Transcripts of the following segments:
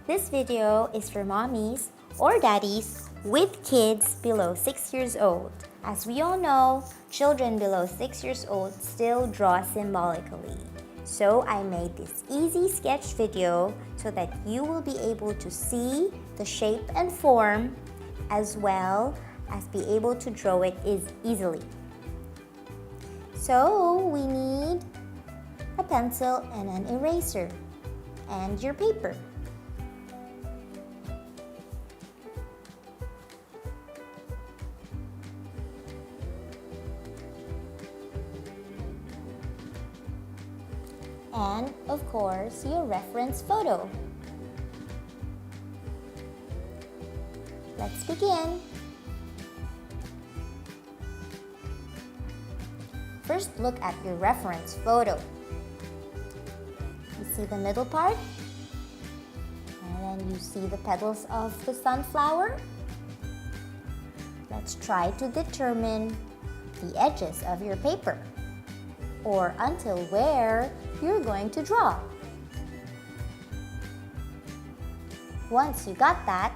This video is for mommies or daddies with kids below 6 years old. As we all know, children below 6 years old still draw symbolically. So I made this easy sketch video so that you will be able to see the shape and form as well as be able to draw it easily. So we need a pencil and an eraser and your paper. And of course, your reference photo. Let's begin. First, look at your reference photo. You see the middle part? And then you see the petals of the sunflower? Let's try to determine the edges of your paper, or until where you're going to draw. Once you got that,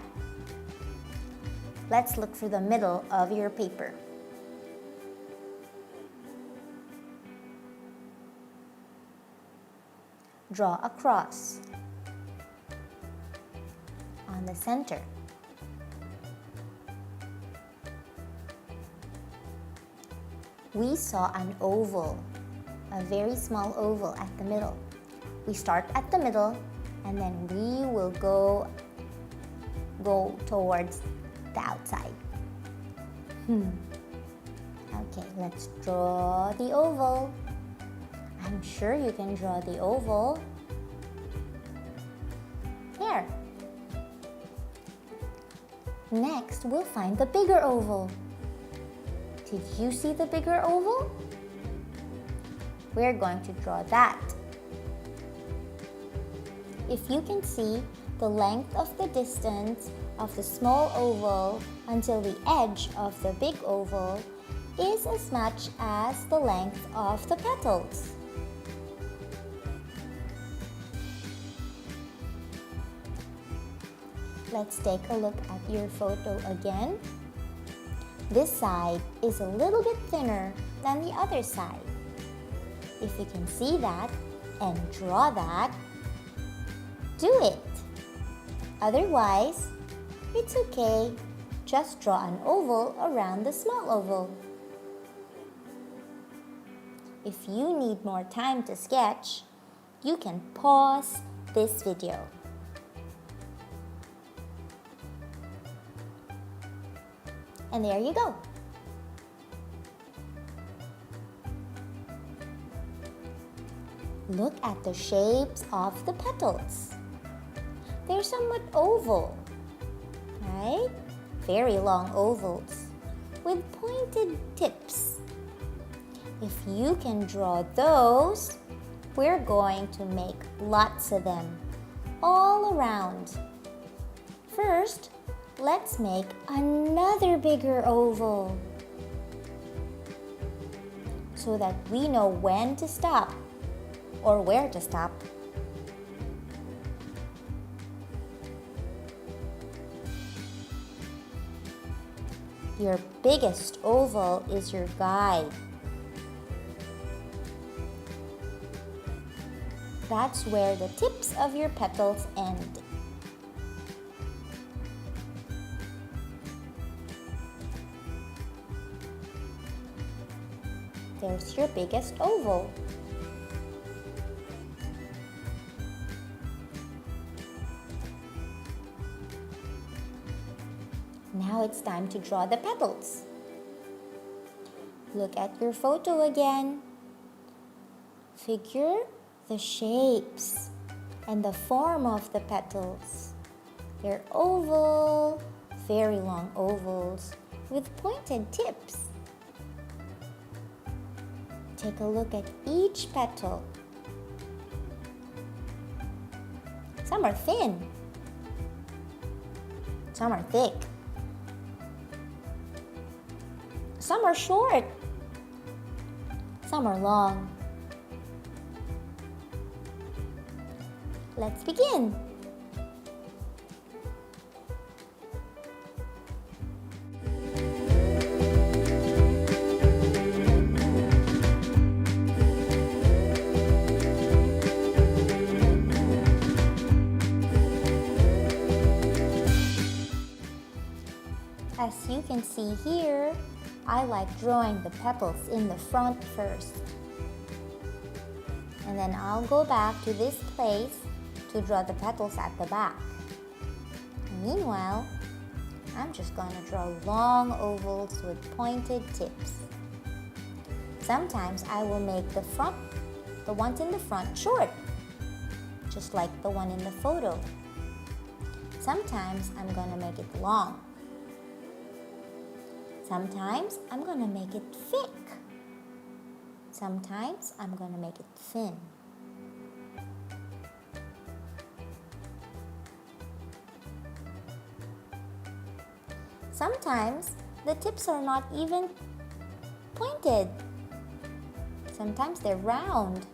let's look for the middle of your paper. Draw a cross on the center. We saw an oval, a very small oval at the middle. We start at the middle and then we will go towards the outside. Okay, let's draw the oval. I'm sure you can draw the oval. Here. Next, we'll find the bigger oval. Did you see the bigger oval? We're going to draw that. If you can see, the length of the distance of the small oval until the edge of the big oval is as much as the length of the petals. Let's take a look at your photo again. This side is a little bit thinner than the other side. If you can see that and draw that, do it. Otherwise, it's okay. Just draw an oval around the small oval. If you need more time to sketch, you can pause this video. And there you go. Look at the shapes of the petals. They're somewhat oval, right? Very long ovals with pointed tips. If you can draw those, we're going to make lots of them all around. First, let's make another bigger oval so that we know when to stop or where to stop. Your biggest oval is your guide. That's where the tips of your petals end. There's your biggest oval. Now it's time to draw the petals. Look at your photo again. Figure the shapes and the form of the petals. They're oval, very long ovals with pointed tips. Take a look at each petal. Some are thin. Some are thick. Some are short. Some are long. Let's begin. you can see here, I like drawing the petals in the front first. And then I'll go back to this place to draw the petals at the back. Meanwhile, I'm just going to draw long ovals with pointed tips. Sometimes I will make the ones in the front short, just like the one in the photo. Sometimes I'm going to make it long. Sometimes I'm going to make it thick. Sometimes I'm going to make it thin. Sometimes the tips are not even pointed. Sometimes they're round.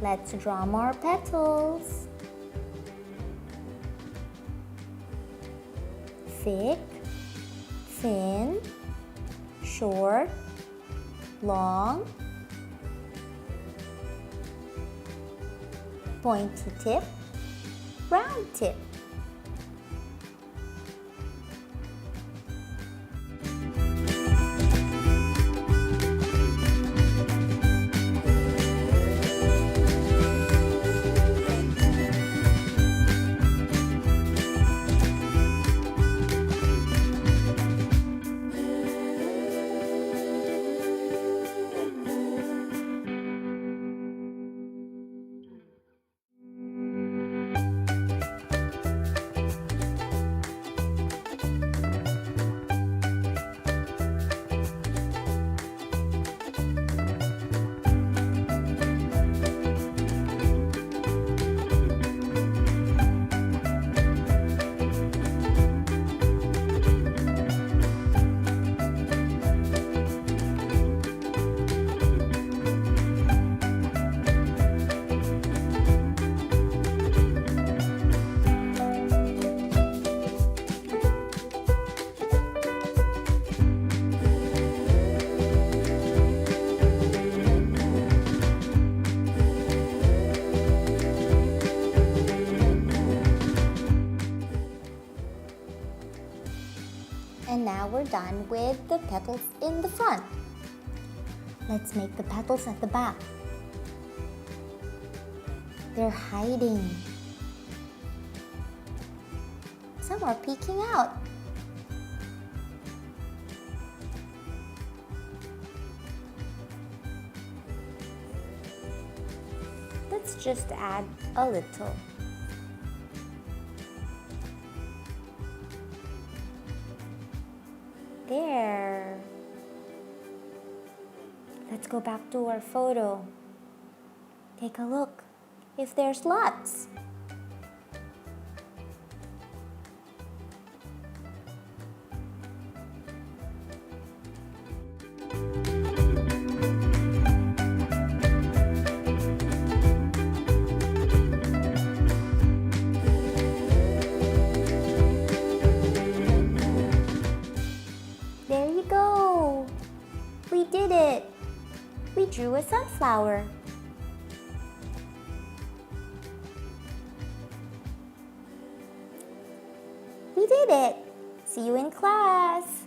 Let's draw more petals. Thick, thin, short, long, pointy tip, round tip. And now we're done with the petals in the front. Let's make the petals at the back. They're hiding. Some are peeking out. Let's just add a little. There. Let's go back to our photo. Take a look if there's lots. There you go. We did it. We drew a sunflower. We did it. See you in class.